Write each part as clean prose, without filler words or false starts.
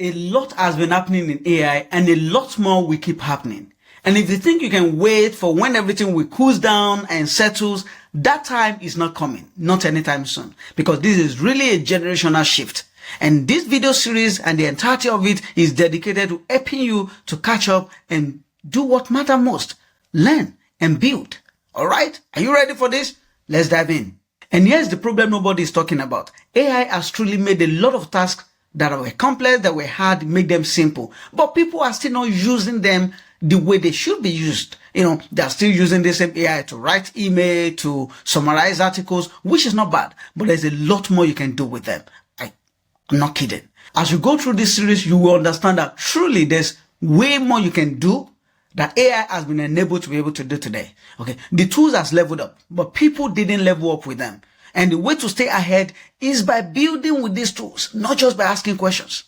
A lot has been happening in AI and a lot more will keep happening. And if you think you can wait for when everything will cool down and settles, that time is not coming, not anytime soon, because this is really a generational shift. And this video series and the entirety of it is dedicated to helping you to catch up and do what matters most. Learn and build. Alright? Are you ready for this? Let's dive in. And here's the problem nobody is talking about. AI has truly made a lot of tasks that were complex, that were hard, make them simple. But people are still not using them the way they should be used. They're still using the same AI to write email, to summarize articles, which is not bad. But there's a lot more you can do with them. I'm not kidding. As you go through this series, you will understand that truly there's way more you can do that AI has been enabled to be able to do today. Okay, the tools has leveled up, but people didn't level up with them. And the way to stay ahead is by building with these tools, not just by asking questions.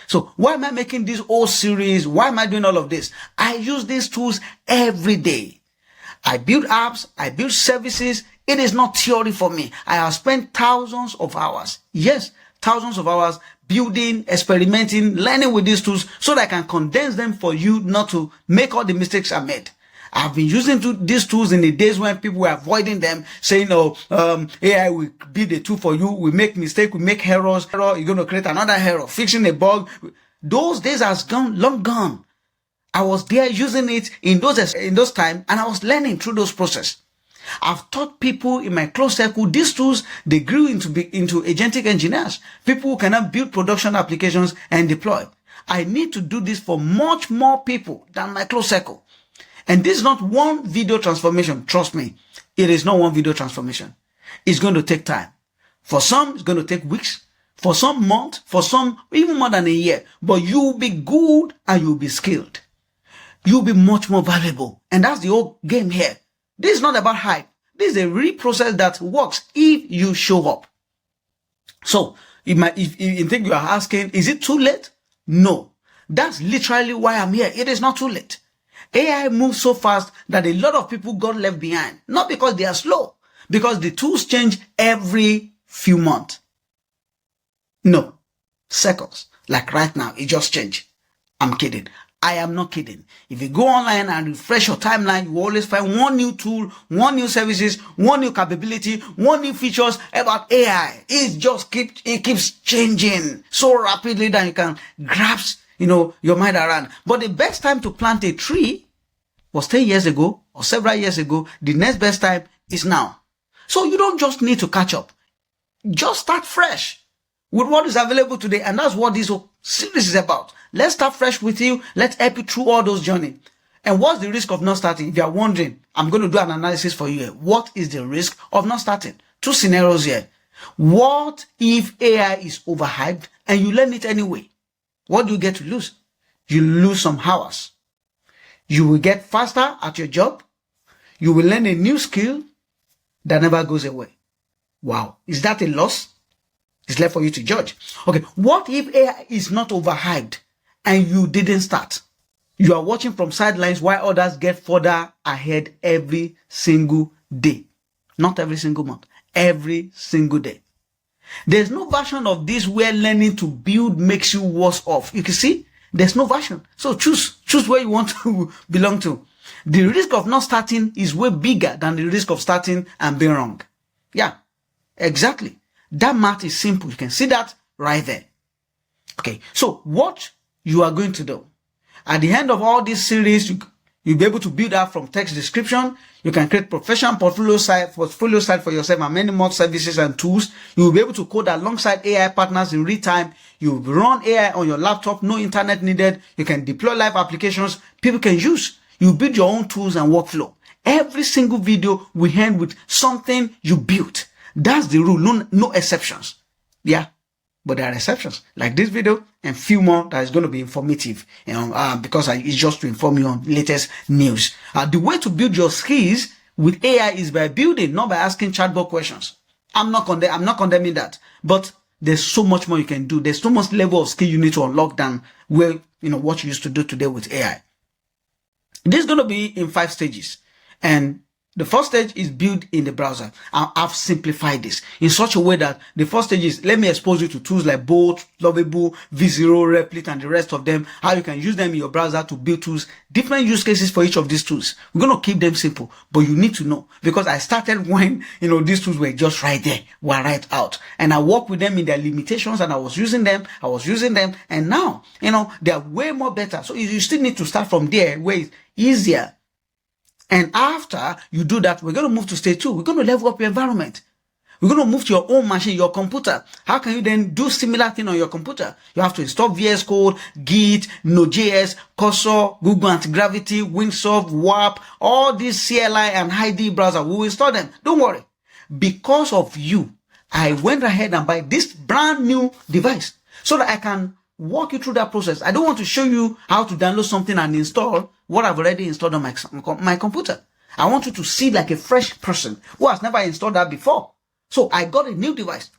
So why am I making this whole series? Why am I doing all of this? I use these tools every day. I build apps, I build services. It is not theory for me. I have spent thousands of hours. Yes, thousands of hours building, experimenting, learning with these tools so that I can condense them for you not to make all the mistakes I made. I've been using these tools in the days when people were avoiding them, saying, AI will be the tool for you. We make mistakes, we make errors. You're going to create another error, fixing a bug. Those days has gone, long gone. I was there using it in those times, and I was learning through those processes. I've taught people in my close circle these tools. They grew into agentic engineers, people who cannot build production applications and deploy. I need to do this for much more people than my close circle. And this is not one video transformation. Trust me, it is not one video transformation. It's going to take time. For some, it's going to take weeks. For some, months. For some, even more than a year. But you'll be good and you'll be skilled. You'll be much more valuable. And that's the whole game here. This is not about hype. This is a real process that works if you show up. So, if you think you are asking, is it too late? No. That's literally why I'm here. It is not too late. AI moves so fast that a lot of people got left behind. Not because they are slow, because the tools change every few months. No, seconds. Like right now, it just changed. I'm kidding. I am not kidding. If you go online and refresh your timeline, you will always find one new tool, one new services, one new capability, one new features about AI. It keeps changing so rapidly that you can grasp your mind around. But the best time to plant a tree was 10 years ago or several years ago. The next best time is now. So you don't just need to catch up. Just start fresh with what is available today. And that's what this whole series is about. Let's start fresh with you. Let's help you through all those journeys. And what's the risk of not starting? If you are wondering, I'm going to do an analysis for you here. What is the risk of not starting? Two scenarios here. What if AI is overhyped and you learn it anyway? What do you get to lose? You lose some hours. You will get faster at your job. You will learn a new skill that never goes away. Wow. Is that a loss? It's left for you to judge. Okay. What if AI is not overhyped and you didn't start? You are watching from sidelines while others get further ahead every single day. Not every single month. Every single day. There's no version of this where learning to build makes you worse off. You can see, there's no version. So choose where you want to belong to. The risk of not starting is way bigger than the risk of starting and being wrong. Yeah, exactly. That math is simple. You can see that right there. Okay, so what you are going to do at the end of all this series, you'll be able to build out from text description. You can create professional portfolio site for yourself and many more services and tools. You will be able to code alongside AI partners in real time. You will run AI on your laptop, no internet needed. You can deploy live applications people can use. You build your own tools and workflow. Every single video will end with something you built. That's the rule, no exceptions. Yeah. But there are exceptions, like this video and few more that is going to be informative, because it's just to inform you on latest news. The way to build your skills with AI is by building, not by asking chatbot questions. I'm not condemning that, but there's so much more you can do. There's so much level of skill you need to unlock than what you used to do today with AI. This is going to be in 5 stages, and The first stage is built in the browser. I've simplified this in such a way that the first stage is, let me expose you to tools like Bolt, Lovable, V0, Replit, and the rest of them, how you can use them in your browser to build tools, different use cases for each of these tools. We're going to keep them simple, but you need to know, because I started when, these tools were just right there, were right out. And I worked with them in their limitations, and I was using them, and now, they are way more better. So you still need to start from there, where it's easier. And after you do that, we're going to move to stage 2. We're going to level up your environment. We're going to move to your own machine, your computer. How can you then do similar thing on your computer? You have to install VS Code, Git, Node.js, Cursor, Google Anti-Gravity, Windsurf, WAP, all these CLI and ID browser. We will install them. Don't worry. Because of you, I went ahead and buy this brand new device so that I can walk you through that process. I don't want to show you how to download something and install what I've already installed on my computer. I want you to see like a fresh person who has never installed that before. So I got a new device,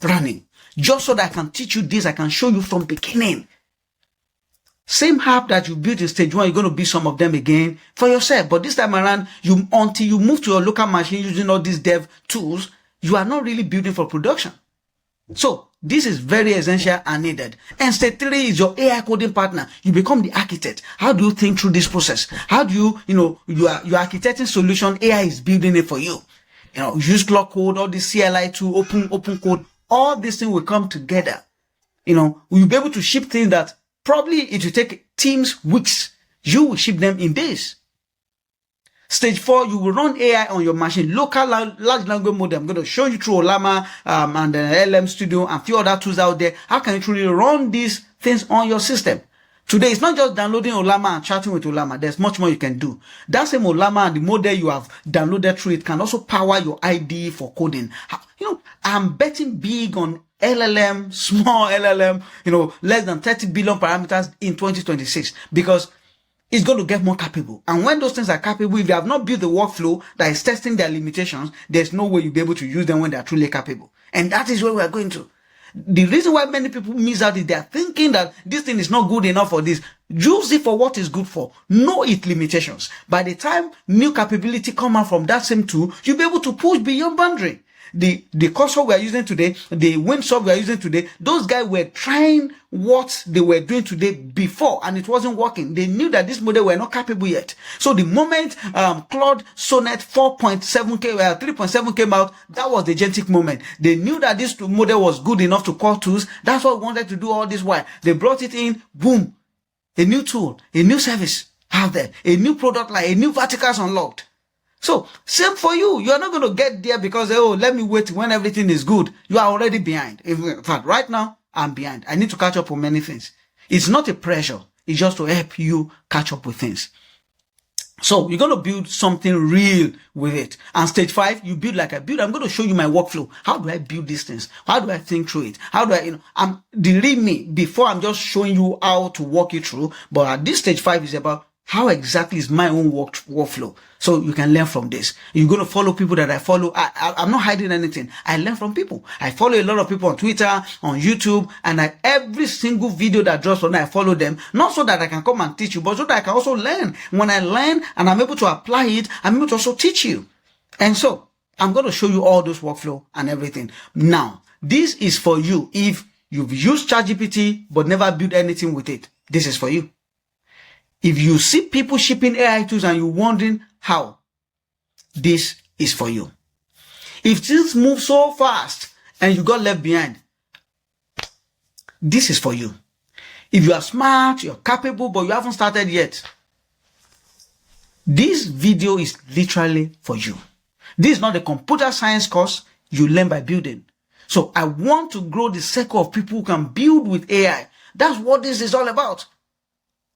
running, just so that I can teach you this. I can show you from beginning. Same app that you built in stage 1, you're going to build some of them again for yourself. But this time around, until you move to your local machine using all these dev tools, you are not really building for production. So this is very essential and needed. And stage 3 is your AI coding partner. You become the architect. How do you think through this process? How do you are architecting solution. AI is building it for you. Use block code, all this CLI to open code. All these things will come together. You'll be able to ship things that probably it will take teams weeks. You will ship them in days. Stage 4, you will run AI on your machine, local large language model. I'm going to show you through Ollama and LM Studio and a few other tools out there. How can you truly run these things on your system? Today, it's not just downloading Ollama and chatting with Ollama. There's much more you can do. That same Ollama and the model you have downloaded through it can also power your IDE for coding. I'm betting big on LLM, small LLM, less than 30 billion parameters in 2026, because it's going to get more capable. And when those things are capable, if they have not built the workflow that is testing their limitations, there's no way you'll be able to use them when they're truly capable. And that is where we're going to. The reason why many people miss out is they're thinking that this thing is not good enough for this. Use it for what it's good for. Know its limitations. By the time new capability come out from that same tool, you'll be able to push beyond boundary. The Cursor we are using today, the Windsurf we are using today, those guys were trying what they were doing today before, and it wasn't working. They knew that this model were not capable yet. So the moment Claude Sonnet 3.7 came out, that was the agentic moment. They knew that this model was good enough to call tools. That's what we wanted to do all this while. They brought it in, boom, a new tool, a new service out there, a new product line, a new verticals unlocked. So, same for you. You are not going to get there because, let me wait when everything is good. You are already behind. In fact, right now, I'm behind. I need to catch up on many things. It's not a pressure. It's just to help you catch up with things. So, you're going to build something real with it. And stage 5, you build like I build. I'm going to show you my workflow. How do I build these things? How do I think through it? How do I, I'm the real me before I'm just showing you how to walk it through. But at this stage 5 is about how exactly is my own workflow? So you can learn from this. You're going to follow people that I follow. I'm not hiding anything. I learn from people. I follow a lot of people on Twitter, on YouTube, and every single video that drops on there, I follow them. Not so that I can come and teach you, but so that I can also learn. When I learn and I'm able to apply it, I'm able to also teach you. And so I'm going to show you all those workflow and everything. Now, this is for you. If you've used ChatGPT but never built anything with it, this is for you. If you see people shipping AI tools and you're wondering how, this is for you. If things move so fast and you got left behind, this is for you. If you are smart, you're capable, but you haven't started yet, this video is literally for you. This is not a computer science course. You learn by building. So I want to grow the circle of people who can build with AI. That's what this is all about.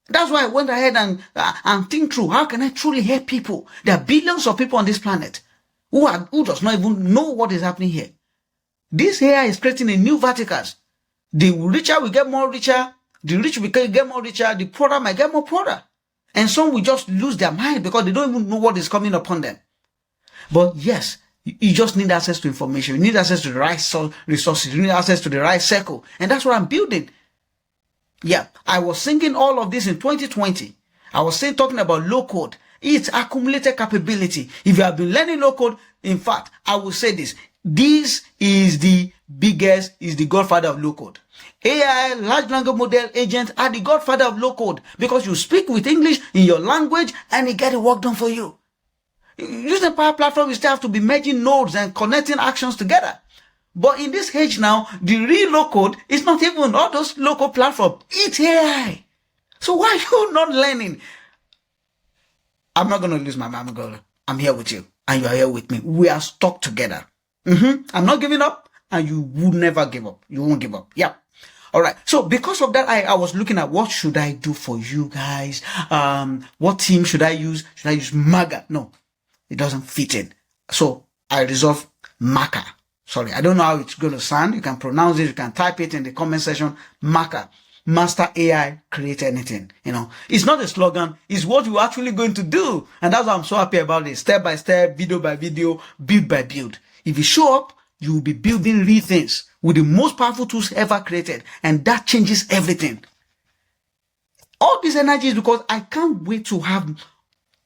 That's why I went ahead and think through, how can I truly help people? There are billions of people on this planet who does not even know what is happening here. This AI is creating a new verticals. The richer will get more richer, the rich will get more richer, the poorer might get more poorer. And some will just lose their mind because they don't even know what is coming upon them. But yes, you just need access to information. You need access to the right resources. You need access to the right circle. And that's what I'm building. Yeah, I was thinking all of this in 2020. I was talking about low code. It's accumulated capability. If you have been learning low code, in fact, I will say this. This is the biggest, is the godfather of low code. AI, large language model agents are the godfather of low code because you speak with English in your language and it get the work done for you. Using Power Platform, you still have to be merging nodes and connecting actions together. But in this age now, the real low code is not even all those local platforms. It's AI. So why are you not learning? I'm not going to lose my mind. I'm here with you and you are here with me. We are stuck together. I'm not giving up and you will never give up. You won't give up. Yeah. All right. So because of that, I was looking at what should I do for you guys? What team should I use? Should I use MACA? No, it doesn't fit in. So I resolved MACA. Sorry, I don't know how it's going to sound. You can pronounce it. You can type it in the comment section. MACA. Master AI, create anything. It's not a slogan. It's what you're actually going to do. And that's why I'm so happy about it. Step by step, video by video, build by build. If you show up, you will be building real things with the most powerful tools ever created. And that changes everything. All this energy is because I can't wait to have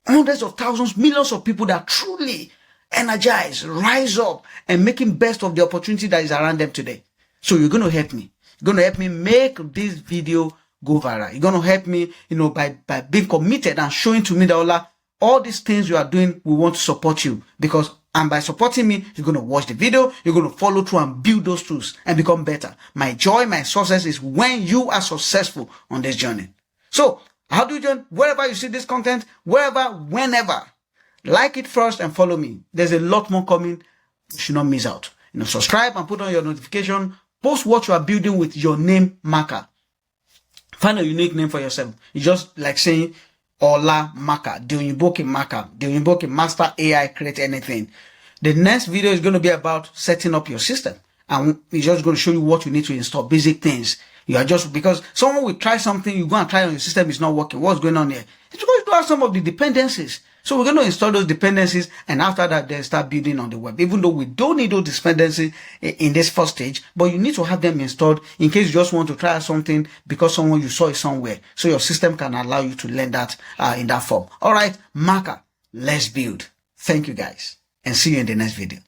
hundreds of thousands, millions of people that truly energize, rise up, and making best of the opportunity that is around them today. So you're going to help me. You're going to help me make this video go viral. You're going to help me, by being committed and showing to me that all these things you are doing, we want to support you. And by supporting me, you're going to watch the video, you're going to follow through and build those tools and become better. My joy, my success is when you are successful on this journey. So, how do you join? Wherever you see this content, wherever, whenever, like it first and follow me. There's a lot more coming. You should not miss out. Subscribe and put on your notification. Post what you are building with your name marker. Find a unique name for yourself. It's just like saying Ola MACA, Deoyinboke MACA, Deoyinboke Master AI, create anything. The next video is going to be about setting up your system. And it's just going to show you what you need to install, basic things. You are just, because someone will try something, you go and try on your system, it's not working. What's going on here? It's because you have some of the dependencies. So we're going to install those dependencies, and after that, then start building on the web. Even though we don't need those dependencies in this first stage, but you need to have them installed in case you just want to try something because someone you saw it somewhere. So your system can allow you to learn that in that form. All right, MACA, let's build. Thank you guys, and see you in the next video.